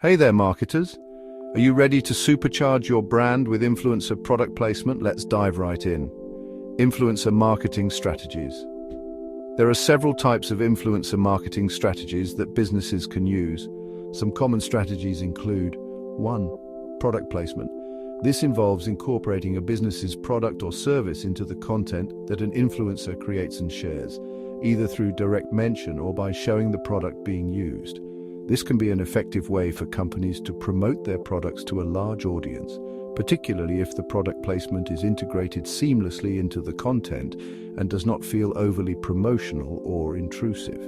Hey there, marketers. Are you ready to supercharge your brand with influencer product placement? Let's dive right in. Influencer marketing strategies. There are several types of influencer marketing strategies that businesses can use. Some common strategies include 1. Product placement. This involves incorporating a business's product or service into the content that an influencer creates and shares, either through direct mention or by showing the product being used. This can be an effective way for companies to promote their products to a large audience, particularly if the product placement is integrated seamlessly into the content and does not feel overly promotional or intrusive.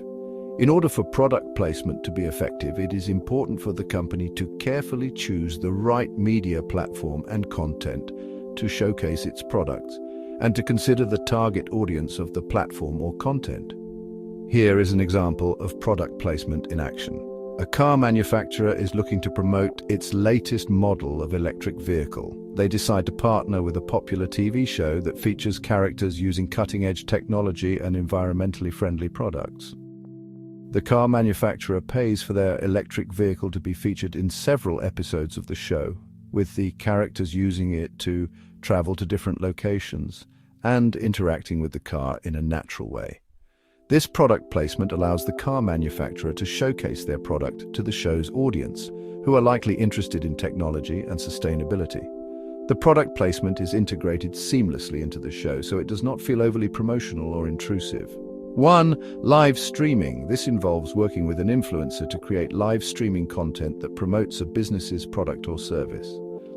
In order for product placement to be effective, it is important for the company to carefully choose the right media platform and content to showcase its products, and to consider the target audience of the platform or content. Here is an example of product placement in action. A car manufacturer is looking to promote its latest model of electric vehicle. They decide to partner with a popular TV show that features characters using cutting-edge technology and environmentally friendly products. The car manufacturer pays for their electric vehicle to be featured in several episodes of the show, with the characters using it to travel to different locations and interacting with the car in a natural way. This product placement allows the car manufacturer to showcase their product to the show's audience, who are likely interested in technology and sustainability. The product placement is integrated seamlessly into the show, so it does not feel overly promotional or intrusive. 1. Live streaming. This involves working with an influencer to create live streaming content that promotes a business's product or service.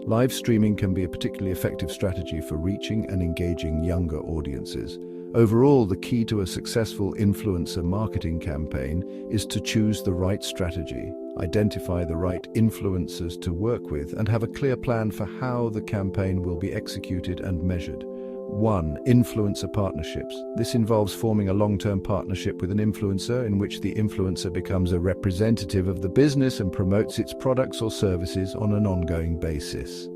Live streaming can be a particularly effective strategy for reaching and engaging younger audiences. Overall, the key to a successful influencer marketing campaign is to choose the right strategy, identify the right influencers to work with, and have a clear plan for how the campaign will be executed and measured. 1. Influencer partnerships. This involves forming a long-term partnership with an influencer in which the influencer becomes a representative of the business and promotes its products or services on an ongoing basis.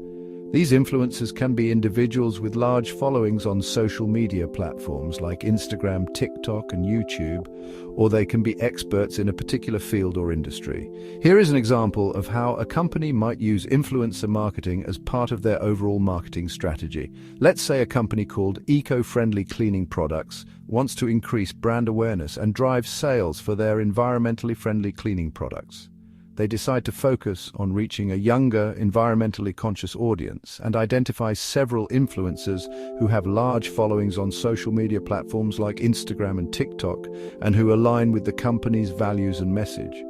These influencers can be individuals with large followings on social media platforms like Instagram, TikTok, and YouTube, or they can be experts in a particular field or industry. Here is an example of how a company might use influencer marketing as part of their overall marketing strategy. Let's say a company called Eco-Friendly Cleaning Products wants to increase brand awareness and drive sales for their environmentally friendly cleaning products. They decide to focus on reaching a younger, environmentally conscious audience and identify several influencers who have large followings on social media platforms like Instagram and TikTok and who align with the company's values and message.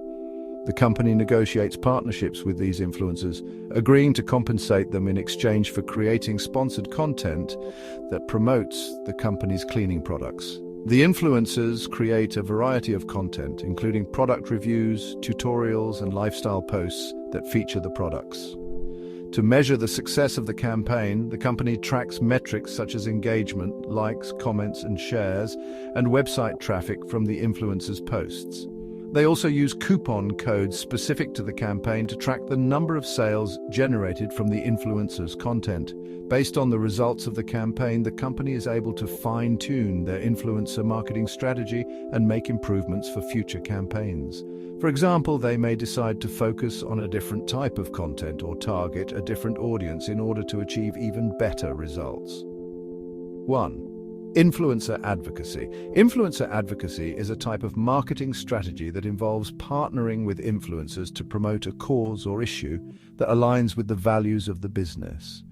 The company negotiates partnerships with these influencers, agreeing to compensate them in exchange for creating sponsored content that promotes the company's cleaning products. The influencers create a variety of content, including product reviews, tutorials, and lifestyle posts that feature the products. To measure the success of the campaign, the company tracks metrics such as engagement, likes, comments, and shares, and website traffic from the influencers' posts. They also use coupon codes specific to the campaign to track the number of sales generated from the influencers' content. Based on the results of the campaign, the company is able to fine-tune their influencer marketing strategy and make improvements for future campaigns. For example, they may decide to focus on a different type of content or target a different audience in order to achieve even better results. 1. Influencer advocacy. Influencer advocacy is a type of marketing strategy that involves partnering with influencers to promote a cause or issue that aligns with the values of the business.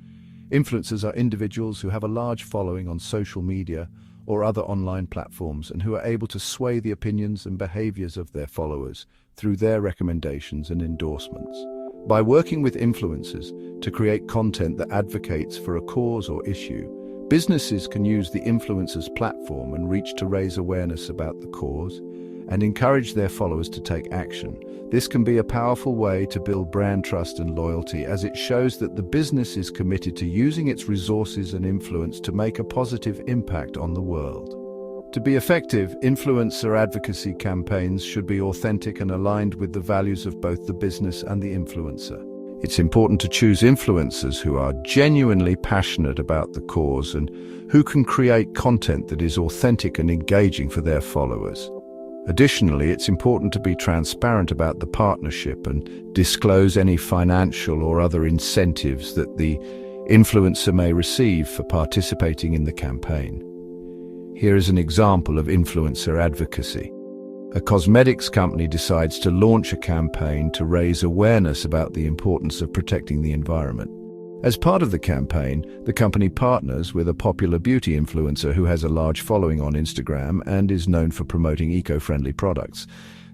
Influencers are individuals who have a large following on social media or other online platforms and who are able to sway the opinions and behaviors of their followers through their recommendations and endorsements. By working with influencers to create content that advocates for a cause or issue, businesses can use the influencer's platform and reach to raise awareness about the cause and encourage their followers to take action. This can be a powerful way to build brand trust and loyalty, as it shows that the business is committed to using its resources and influence to make a positive impact on the world. To be effective, influencer advocacy campaigns should be authentic and aligned with the values of both the business and the influencer. It's important to choose influencers who are genuinely passionate about the cause and who can create content that is authentic and engaging for their followers. Additionally, it's important to be transparent about the partnership and disclose any financial or other incentives that the influencer may receive for participating in the campaign. Here is an example of influencer advocacy. A cosmetics company decides to launch a campaign to raise awareness about the importance of protecting the environment. As part of the campaign, the company partners with a popular beauty influencer who has a large following on Instagram and is known for promoting eco-friendly products.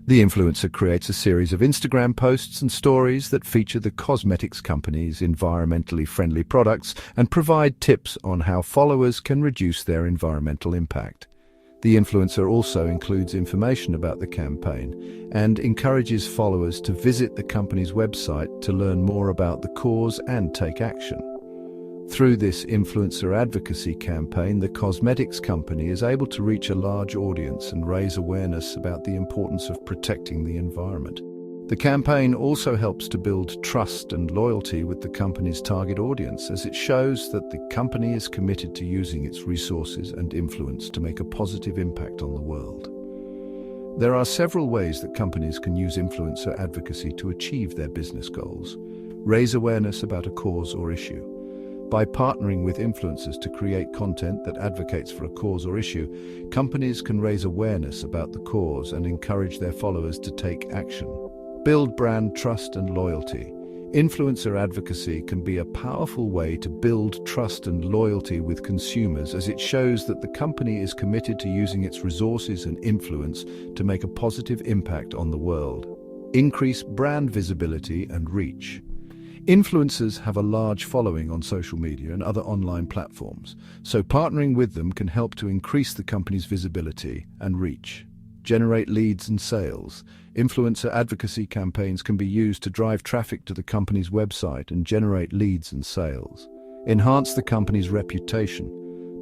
The influencer creates a series of Instagram posts and stories that feature the cosmetics company's environmentally friendly products and provide tips on how followers can reduce their environmental impact. The influencer also includes information about the campaign and encourages followers to visit the company's website to learn more about the cause and take action. Through this influencer advocacy campaign, the cosmetics company is able to reach a large audience and raise awareness about the importance of protecting the environment. The campaign also helps to build trust and loyalty with the company's target audience, as it shows that the company is committed to using its resources and influence to make a positive impact on the world. There are several ways that companies can use influencer advocacy to achieve their business goals. Raise awareness about a cause or issue. By partnering with influencers to create content that advocates for a cause or issue, companies can raise awareness about the cause and encourage their followers to take action. Build brand trust and loyalty. Influencer advocacy can be a powerful way to build trust and loyalty with consumers, as it shows that the company is committed to using its resources and influence to make a positive impact on the world. Increase brand visibility and reach. Influencers have a large following on social media and other online platforms, so partnering with them can help to increase the company's visibility and reach. Generate leads and sales. Influencer advocacy campaigns can be used to drive traffic to the company's website and generate leads and sales. Enhance the company's reputation.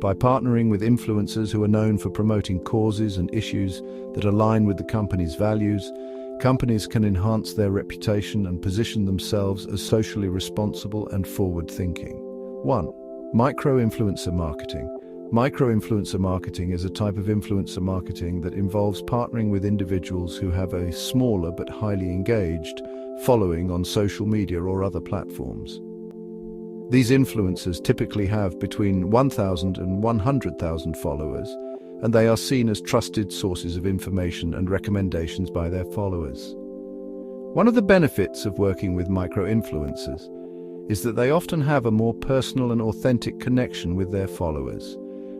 By partnering with influencers who are known for promoting causes and issues that align with the company's values, companies can enhance their reputation and position themselves as socially responsible and forward-thinking. 1. Micro-influencer marketing. Micro-influencer marketing is a type of influencer marketing that involves partnering with individuals who have a smaller but highly engaged following on social media or other platforms. These influencers typically have between 1,000 and 100,000 followers, and they are seen as trusted sources of information and recommendations by their followers. One of the benefits of working with micro-influencers is that they often have a more personal and authentic connection with their followers,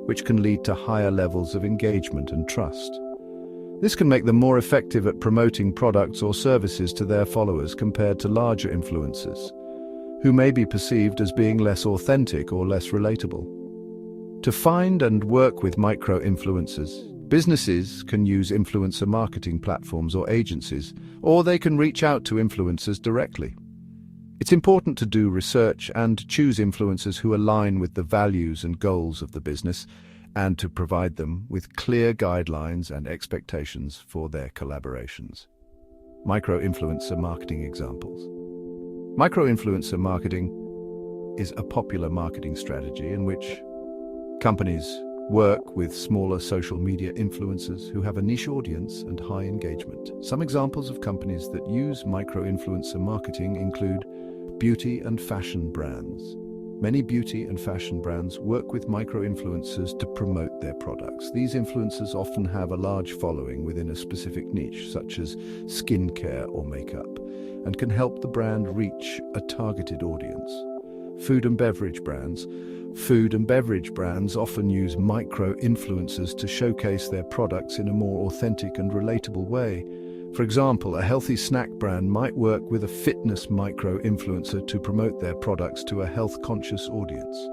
which can lead to higher levels of engagement and trust. This can make them more effective at promoting products or services to their followers compared to larger influencers, who may be perceived as being less authentic or less relatable. To find and work with micro-influencers, businesses can use influencer marketing platforms or agencies, or they can reach out to influencers directly. It's important to do research and choose influencers who align with the values and goals of the business, and to provide them with clear guidelines and expectations for their collaborations. Micro-influencer marketing examples. Micro-influencer marketing is a popular marketing strategy in which companies work with smaller social media influencers who have a niche audience and high engagement. Some examples of companies that use micro-influencer marketing include beauty and fashion brands. Many beauty and fashion brands work with micro-influencers to promote their products. These influencers often have a large following within a specific niche, such as skincare or makeup, and can help the brand reach a targeted audience. Food and beverage brands. Food and beverage brands often use micro-influencers to showcase their products in a more authentic and relatable way. For example, a healthy snack brand might work with a fitness micro-influencer to promote their products to a health-conscious audience.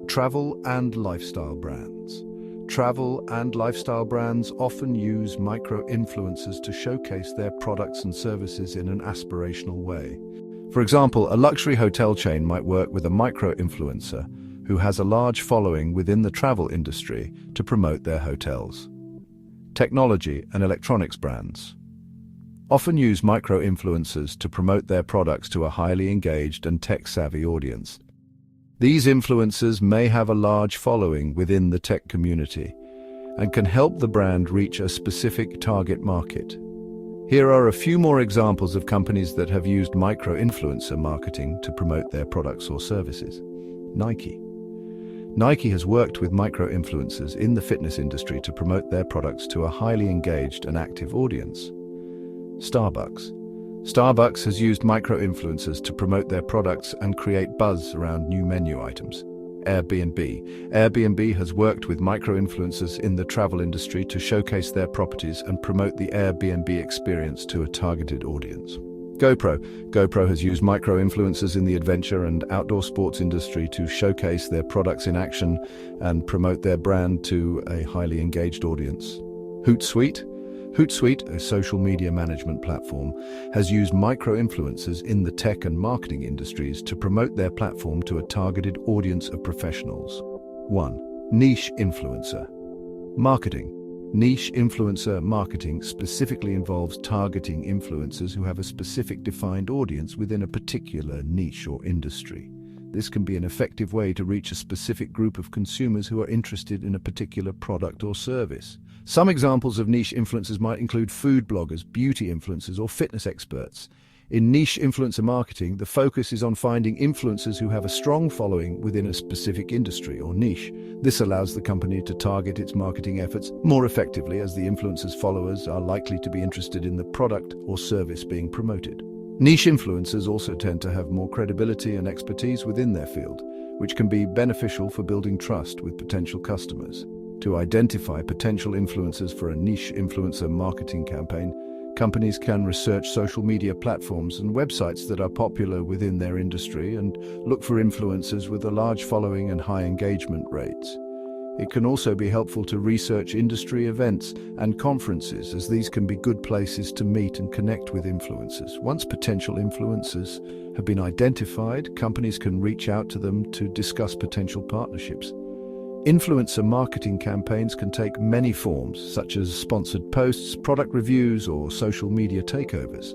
Travel and lifestyle brands. Travel and lifestyle brands often use micro-influencers to showcase their products and services in an aspirational way. For example, a luxury hotel chain might work with a micro-influencer who has a large following within the travel industry to promote their hotels. Technology and electronics brands often use micro-influencers to promote their products to a highly engaged and tech-savvy audience. These influencers may have a large following within the tech community, and can help the brand reach a specific target market. Here are a few more examples of companies that have used micro-influencer marketing to promote their products or services. Nike. Nike has worked with micro-influencers in the fitness industry to promote their products to a highly engaged and active audience. Starbucks. Starbucks has used micro-influencers to promote their products and create buzz around new menu items. Airbnb. Airbnb has worked with micro-influencers in the travel industry to showcase their properties and promote the Airbnb experience to a targeted audience. GoPro. GoPro has used micro-influencers in the adventure and outdoor sports industry to showcase their products in action and promote their brand to a highly engaged audience. Hootsuite. Hootsuite, a social media management platform, has used micro-influencers in the tech and marketing industries to promote their platform to a targeted audience of professionals. 1. Niche influencer marketing. Niche influencer marketing specifically involves targeting influencers who have a specific defined audience within a particular niche or industry. This can be an effective way to reach a specific group of consumers who are interested in a particular product or service. Some examples of niche influencers might include food bloggers, beauty influencers, or fitness experts. In niche influencer marketing, the focus is on finding influencers who have a strong following within a specific industry or niche. This allows the company to target its marketing efforts more effectively, as the influencer's followers are likely to be interested in the product or service being promoted. Niche influencers also tend to have more credibility and expertise within their field, which can be beneficial for building trust with potential customers. To identify potential influencers for a niche influencer marketing campaign, companies can research social media platforms and websites that are popular within their industry and look for influencers with a large following and high engagement rates. It can also be helpful to research industry events and conferences, as these can be good places to meet and connect with influencers. Once potential influencers have been identified, companies can reach out to them to discuss potential partnerships. Influencer marketing campaigns can take many forms, such as sponsored posts, product reviews, or social media takeovers.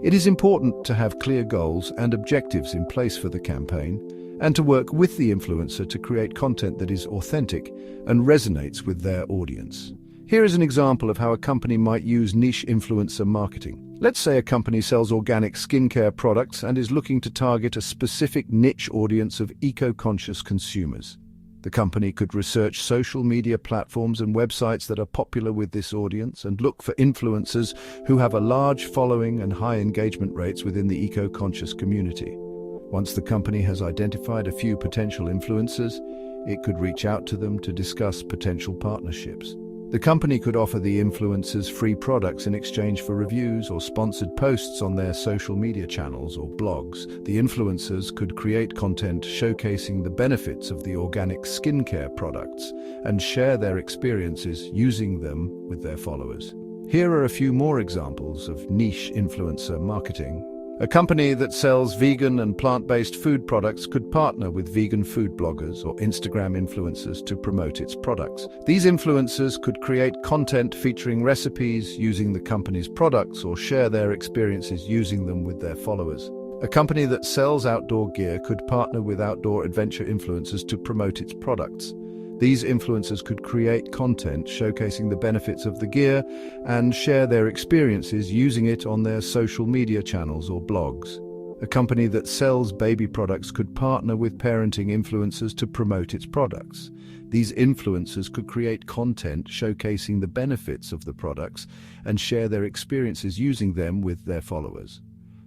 It is important to have clear goals and objectives in place for the campaign, and to work with the influencer to create content that is authentic and resonates with their audience. Here is an example of how a company might use niche influencer marketing. Let's say a company sells organic skincare products and is looking to target a specific niche audience of eco-conscious consumers. The company could research social media platforms and websites that are popular with this audience and look for influencers who have a large following and high engagement rates within the eco-conscious community. Once the company has identified a few potential influencers, it could reach out to them to discuss potential partnerships. The company could offer the influencers free products in exchange for reviews or sponsored posts on their social media channels or blogs. The influencers could create content showcasing the benefits of the organic skincare products and share their experiences using them with their followers. Here are a few more examples of niche influencer marketing. A company that sells vegan and plant-based food products could partner with vegan food bloggers or Instagram influencers to promote its products. These influencers could create content featuring recipes using the company's products or share their experiences using them with their followers. A company that sells outdoor gear could partner with outdoor adventure influencers to promote its products. These influencers could create content showcasing the benefits of the gear and share their experiences using it on their social media channels or blogs. A company that sells baby products could partner with parenting influencers to promote its products. These influencers could create content showcasing the benefits of the products and share their experiences using them with their followers.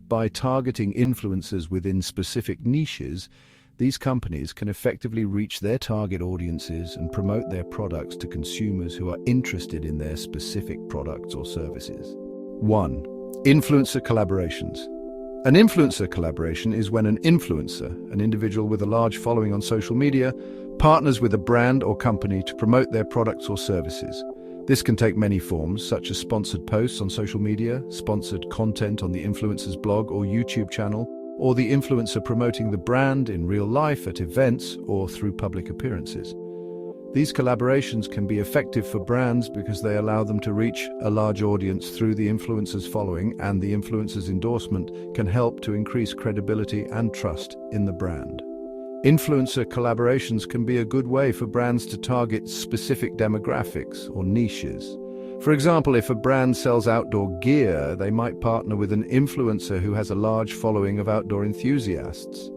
By targeting influencers within specific niches, these companies can effectively reach their target audiences and promote their products to consumers who are interested in their specific products or services. 1. Influencer collaborations. An influencer collaboration is when an influencer, an individual with a large following on social media, partners with a brand or company to promote their products or services. This can take many forms, such as sponsored posts on social media, sponsored content on the influencer's blog or YouTube channel, or the influencer promoting the brand in real life at events or through public appearances. These collaborations can be effective for brands because they allow them to reach a large audience through the influencer's following, and the influencer's endorsement can help to increase credibility and trust in the brand. Influencer collaborations can be a good way for brands to target specific demographics or niches. For example, if a brand sells outdoor gear, they might partner with an influencer who has a large following of outdoor enthusiasts.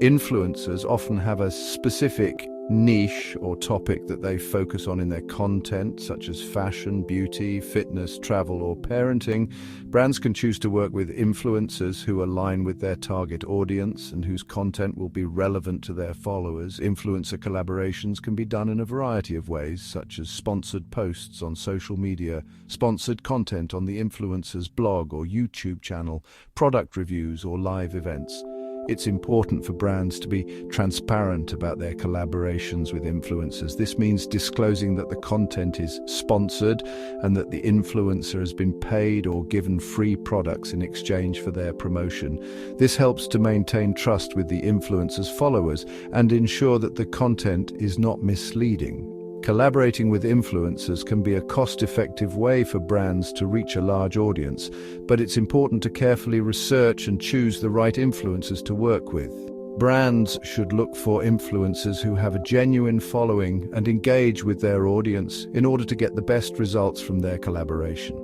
Influencers often have a specific niche or topic that they focus on in their content, such as fashion, beauty, fitness, travel, or parenting. Brands can choose to work with influencers who align with their target audience and whose content will be relevant to their followers. Influencer collaborations can be done in a variety of ways, such as sponsored posts on social media, sponsored content on the influencer's blog or YouTube channel, product reviews, or live events. It's important for brands to be transparent about their collaborations with influencers. This means disclosing that the content is sponsored and that the influencer has been paid or given free products in exchange for their promotion. This helps to maintain trust with the influencer's followers and ensure that the content is not misleading. Collaborating with influencers can be a cost-effective way for brands to reach a large audience, but it's important to carefully research and choose the right influencers to work with. Brands should look for influencers who have a genuine following and engage with their audience in order to get the best results from their collaboration.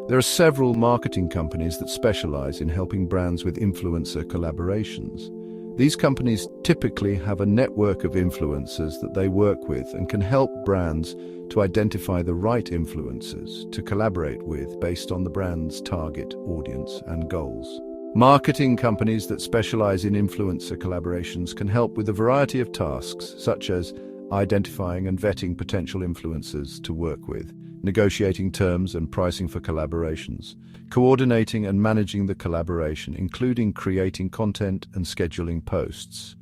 There are several marketing companies that specialize in helping brands with influencer collaborations. These companies typically have a network of influencers that they work with and can help brands to identify the right influencers to collaborate with based on the brand's target audience and goals. Marketing companies that specialize in influencer collaborations can help with a variety of tasks, such as identifying and vetting potential influencers to work with, negotiating terms and pricing for collaborations, coordinating and managing the collaboration, including creating content and scheduling posts,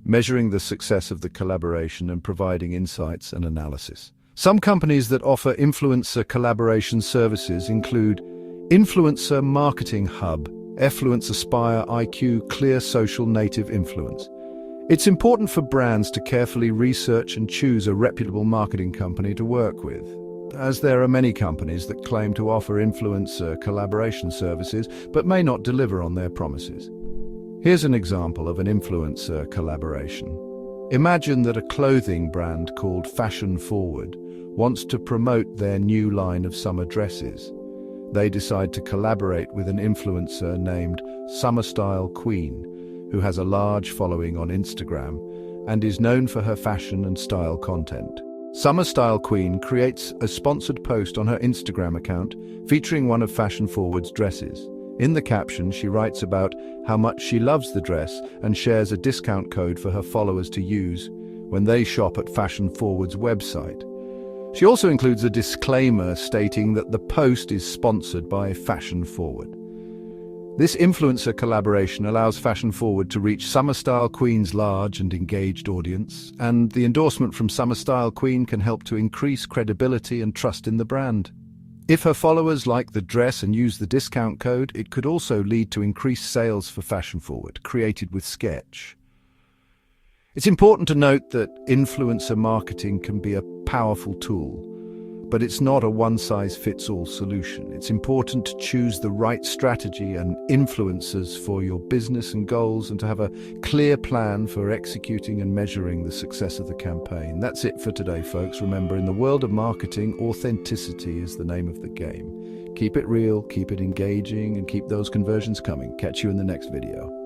measuring the success of the collaboration and providing insights and analysis. Some companies that offer influencer collaboration services include Influencer Marketing Hub, Effluence Aspire IQ Clear Social Native Influence. It's important for brands to carefully research and choose a reputable marketing company to work with, as there are many companies that claim to offer influencer collaboration services but may not deliver on their promises. Here's an example of an influencer collaboration. Imagine that a clothing brand called Fashion Forward wants to promote their new line of summer dresses. They decide to collaborate with an influencer named Summer Style Queen, who has a large following on Instagram and is known for her fashion and style content. Summer Style Queen creates a sponsored post on her Instagram account featuring one of Fashion Forward's dresses. In the caption, she writes about how much she loves the dress and shares a discount code for her followers to use when they shop at Fashion Forward's website. She also includes a disclaimer stating that the post is sponsored by Fashion Forward. This influencer collaboration allows Fashion Forward to reach Summer Style Queen's large and engaged audience, and the endorsement from Summer Style Queen can help to increase credibility and trust in the brand. If her followers like the dress and use the discount code, it could also lead to increased sales for Fashion Forward, created with Sketch. It's important to note that influencer marketing can be a powerful tool, but it's not a one-size-fits-all solution. It's important to choose the right strategy and influencers for your business and goals, and to have a clear plan for executing and measuring the success of the campaign. That's it for today, folks. Remember, in the world of marketing, authenticity is the name of the game. Keep it real, keep it engaging, and keep those conversions coming. Catch you in the next video.